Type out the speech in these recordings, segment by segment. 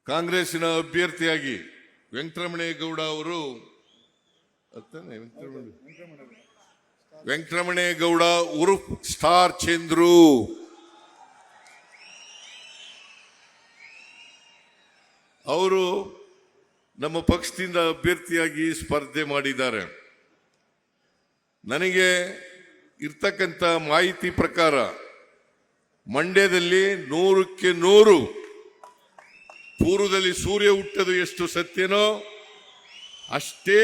ಕಾಂಗ್ರೆಸ್ಸಿನ ಅಭ್ಯರ್ಥಿಯಾಗಿ ವೆಂಕಟರಮಣೇಗೌಡ ಅವರು ವೆಂಕಟರಮಣೇಗೌಡ ಉರ್ಫ್ ಸ್ಟಾರ್ ಚಂದ್ರು ಅವರು ನಮ್ಮ ಪಕ್ಷದಿಂದ ಅಭ್ಯರ್ಥಿಯಾಗಿ ಸ್ಪರ್ಧೆ ಮಾಡಿದ್ದಾರೆ. ನನಗೆ ಇರ್ತಕ್ಕಂಥ ಮಾಹಿತಿ ಪ್ರಕಾರ ಮಂಡ್ಯದಲ್ಲಿ 100ಕ್ಕೆ 100 ಪೂರ್ವದಲ್ಲಿ ಸೂರ್ಯ ಹುಟ್ಟದು ಎಷ್ಟು ಸತ್ಯನೋ ಅಷ್ಟೇ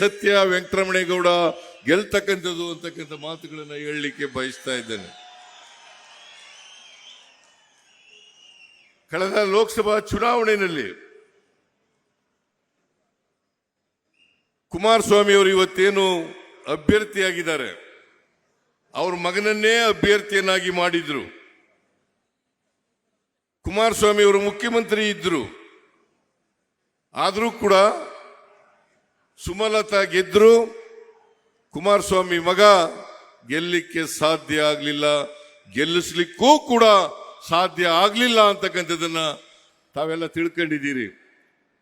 ಸತ್ಯ ವೆಂಕಟರಮಣೇಗೌಡ ಗೆಲ್ತಕ್ಕಂಥದ್ದು ಅಂತಕ್ಕಂಥ ಮಾತುಗಳನ್ನು ಹೇಳಲಿಕ್ಕೆ ಬಯಸ್ತಾ ಇದ್ದೇನೆ. ಕಳೆದ ಲೋಕಸಭಾ ಚುನಾವಣೆಯಲ್ಲಿ ಕುಮಾರಸ್ವಾಮಿ ಅವರು ಇವತ್ತೇನು ಅಭ್ಯರ್ಥಿಯಾಗಿದ್ದಾರೆ, ಅವ್ರ ಮಗನನ್ನೇ ಅಭ್ಯರ್ಥಿಯನ್ನಾಗಿ ಮಾಡಿದ್ರು. ಕುಮಾರಸ್ವಾಮಿ ಅವರು ಮುಖ್ಯಮಂತ್ರಿ ಇದ್ರು, ಆದರೂ ಕೂಡ ಸುಮಲತಾ ಗೆದ್ರು, ಕುಮಾರಸ್ವಾಮಿ ಮಗ ಗೆಲ್ಲಲಿಕ್ಕೆ ಸಾಧ್ಯ ಆಗಲಿಲ್ಲ, ಗೆಲ್ಲಿಸ್ಲಿಕ್ಕೂ ಕೂಡ ಸಾಧ್ಯ ಆಗಲಿಲ್ಲ ಅಂತಕ್ಕಂಥದ್ದನ್ನ ತಾವೆಲ್ಲ ತಿಳ್ಕೊಂಡಿದ್ದೀರಿ.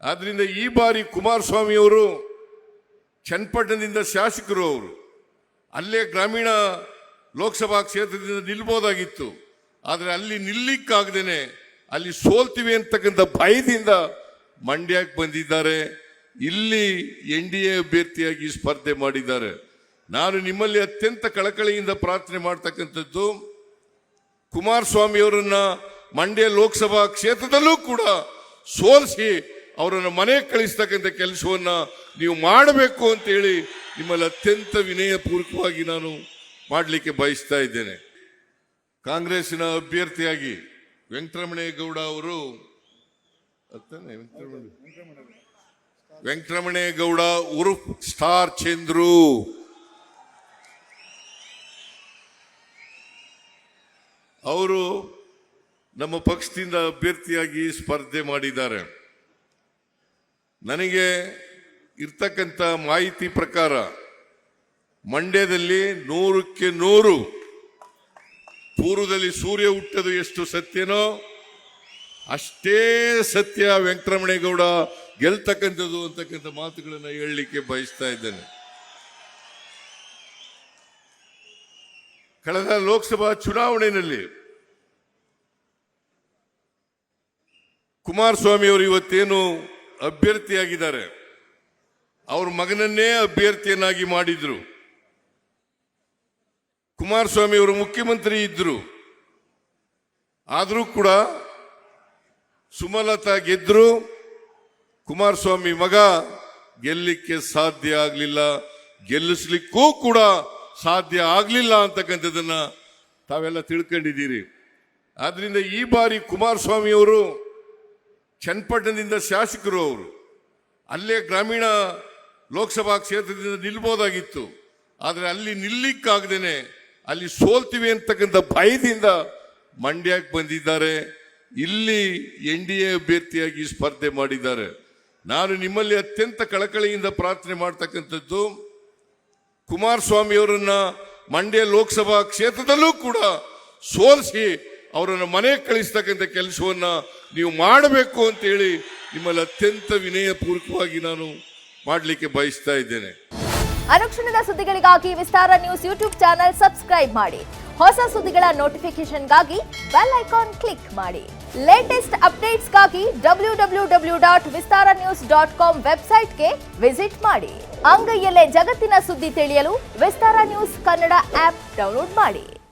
ಆದ್ರಿಂದ ಈ ಬಾರಿ ಕುಮಾರಸ್ವಾಮಿ ಅವರು ಚನ್ನಪಟ್ಟಣದಿಂದ ಶಾಸಕರು, ಅವರು ಅಲ್ಲೇ ಗ್ರಾಮೀಣ ಲೋಕಸಭಾ ಕ್ಷೇತ್ರದಿಂದ ನಿಲ್ಬೋದಾಗಿತ್ತು, ಆದರೆ ಅಲ್ಲಿ ನಿಲ್ಲಿಕ್ಕಾಗದೇನೆ ಅಲ್ಲಿ ಸೋಲ್ತೀವಿ ಅಂತಕ್ಕಂಥ ಭಯದಿಂದ ಮಂಡ್ಯಕ್ಕೆ ಬಂದಿದ್ದಾರೆ. ಇಲ್ಲಿ NDA ಅಭ್ಯರ್ಥಿಯಾಗಿ ಸ್ಪರ್ಧೆ ಮಾಡಿದ್ದಾರೆ. ನಾನು ನಿಮ್ಮಲ್ಲಿ ಅತ್ಯಂತ ಕಳಕಳಿಯಿಂದ ಪ್ರಾರ್ಥನೆ ಮಾಡ್ತಕ್ಕಂಥದ್ದು, ಕುಮಾರಸ್ವಾಮಿ ಅವರನ್ನ ಮಂಡ್ಯ ಲೋಕಸಭಾ ಕ್ಷೇತ್ರದಲ್ಲೂ ಕೂಡ ಸೋಲಿಸಿ ಅವರನ್ನು ಮನೆಗೆ ಕಳಿಸ್ತಕ್ಕಂಥ ಕೆಲಸವನ್ನ ನೀವು ಮಾಡಬೇಕು ಅಂತ ಹೇಳಿ ನಿಮ್ಮಲ್ಲಿ ಅತ್ಯಂತ ವಿನಯಪೂರ್ವಕವಾಗಿ ನಾನು ಮಾಡಲಿಕ್ಕೆ ಬಯಸ್ತಾ ಇದ್ದೇನೆ. ಕಾಂಗ್ರೆಸ್ಸಿನ ಅಭ್ಯರ್ಥಿಯಾಗಿ ವೆಂಕಟರಮಣೇಗೌಡ ಅವರು ವೆಂಕಟರಮಣೇಗೌಡ ಉರ್ಫ್ ಸ್ಟಾರ್ ಚಂದ್ರು ಅವರು ನಮ್ಮ ಪಕ್ಷದಿಂದ ಅಭ್ಯರ್ಥಿಯಾಗಿ ಸ್ಪರ್ಧೆ ಮಾಡಿದ್ದಾರೆ. ನನಗೆ ಇರ್ತಕ್ಕಂಥ ಮಾಹಿತಿ ಪ್ರಕಾರ ಮಂಡ್ಯದಲ್ಲಿ 100ಕ್ಕೆ 100 ಪೂರ್ವದಲ್ಲಿ ಸೂರ್ಯ ಹುಟ್ಟದು ಎಷ್ಟು ಸತ್ಯನೋ ಅಷ್ಟೇ ಸತ್ಯ ವೆಂಕಟರಮಣೇಗೌಡ ಗೆಲ್ತಕ್ಕಂಥದ್ದು ಅಂತಕ್ಕಂಥ ಮಾತುಗಳನ್ನು ಹೇಳಲಿಕ್ಕೆ ಬಯಸ್ತಾ ಇದ್ದೇನೆ. ಕಳೆದ ಲೋಕಸಭಾ ಚುನಾವಣೆಯಲ್ಲಿ ಕುಮಾರಸ್ವಾಮಿ ಅವರು ಇವತ್ತೇನು ಅಭ್ಯರ್ಥಿಯಾಗಿದ್ದಾರೆ, ಅವ್ರ ಮಗನನ್ನೇ ಅಭ್ಯರ್ಥಿಯನ್ನಾಗಿ ಮಾಡಿದ್ರು. ಕುಮಾರಸ್ವಾಮಿ ಅವರು ಮುಖ್ಯಮಂತ್ರಿ ಇದ್ರು, ಆದರೂ ಕೂಡ ಸುಮಲತಾ ಗೆದ್ರು, ಕುಮಾರಸ್ವಾಮಿ ಮಗ ಗೆಲ್ಲಲಿಕ್ಕೆ ಸಾಧ್ಯ ಆಗಲಿಲ್ಲ, ಗೆಲ್ಲಿಸ್ಲಿಕ್ಕೂ ಕೂಡ ಸಾಧ್ಯ ಆಗಲಿಲ್ಲ ಅಂತಕ್ಕಂಥದ್ದನ್ನ ತಾವೆಲ್ಲ ತಿಳ್ಕೊಂಡಿದ್ದೀರಿ. ಆದ್ರಿಂದ ಈ ಬಾರಿ ಕುಮಾರಸ್ವಾಮಿ ಅವರು ಚನ್ನಪಟ್ಟಣದಿಂದ ಶಾಸಕರು, ಅವರು ಅಲ್ಲೇ ಗ್ರಾಮೀಣ ಲೋಕಸಭಾ ಕ್ಷೇತ್ರದಿಂದ ನಿಲ್ಬೋದಾಗಿತ್ತು, ಆದರೆ ಅಲ್ಲಿ ನಿಲ್ಲಿಕ್ಕಾಗದೇನೆ ಅಲ್ಲಿ ಸೋಲ್ತೀವಿ ಅಂತಕ್ಕಂಥ ಭಯದಿಂದ ಮಂಡ್ಯಕ್ಕೆ ಬಂದಿದ್ದಾರೆ. ಇಲ್ಲಿ NDA ಅಭ್ಯರ್ಥಿಯಾಗಿ ಸ್ಪರ್ಧೆ ಮಾಡಿದ್ದಾರೆ. ನಾನು ನಿಮ್ಮಲ್ಲಿ ಅತ್ಯಂತ ಕಳಕಳಿಯಿಂದ ಪ್ರಾರ್ಥನೆ ಮಾಡ್ತಕ್ಕಂಥದ್ದು, ಕುಮಾರಸ್ವಾಮಿ ಅವರನ್ನ ಮಂಡ್ಯ ಲೋಕಸಭಾ ಕ್ಷೇತ್ರದಲ್ಲೂ ಕೂಡ ಸೋಲಿಸಿ ಅವರನ್ನು ಮನೆಗೆ ಕಳಿಸ್ತಕ್ಕಂಥ ಕೆಲಸವನ್ನ ನೀವು ಮಾಡಬೇಕು ಅಂತ ಹೇಳಿ ನಿಮ್ಮಲ್ಲಿ ಅತ್ಯಂತ ವಿನಯಪೂರ್ವಕವಾಗಿ ನಾನು ಮಾಡಲಿಕ್ಕೆ ಬಯಸ್ತಾ ಇದ್ದೇನೆ. ಅನುಕ್ಷಣದ ಸುದ್ದಿಗಳಿಗಾಗಿ ವಿಸ್ತಾರ ನ್ಯೂಸ್ ಯೂಟ್ಯೂಬ್ ಚಾನೆಲ್ ಸಬ್ಸ್ಕ್ರೈಬ್ ಮಾಡಿ. ಹೊಸ ಸುದ್ದಿಗಳ ನೋಟಿಫಿಕೇಶನ್ಗಾಗಿ ಬೆಲ್ ಐಕಾನ್ ಕ್ಲಿಕ್ ಮಾಡಿ. ಲೇಟೆಸ್ಟ್ ಅಪ್ಡೇಟ್ಸ್ಗಾಗಿ www.vistaranews.com ವೆಬ್ಸೈಟ್ಗೆ ವಿಸಿಟ್ ಮಾಡಿ. ಅಂಗೈಯಲ್ಲೇ ಜಗತ್ತಿನ ಸುದ್ದಿ ತಿಳಿಯಲು ವಿಸ್ತಾರ ನ್ಯೂಸ್ ಕನ್ನಡ ಆಪ್ ಡೌನ್ಲೋಡ್ ಮಾಡಿ.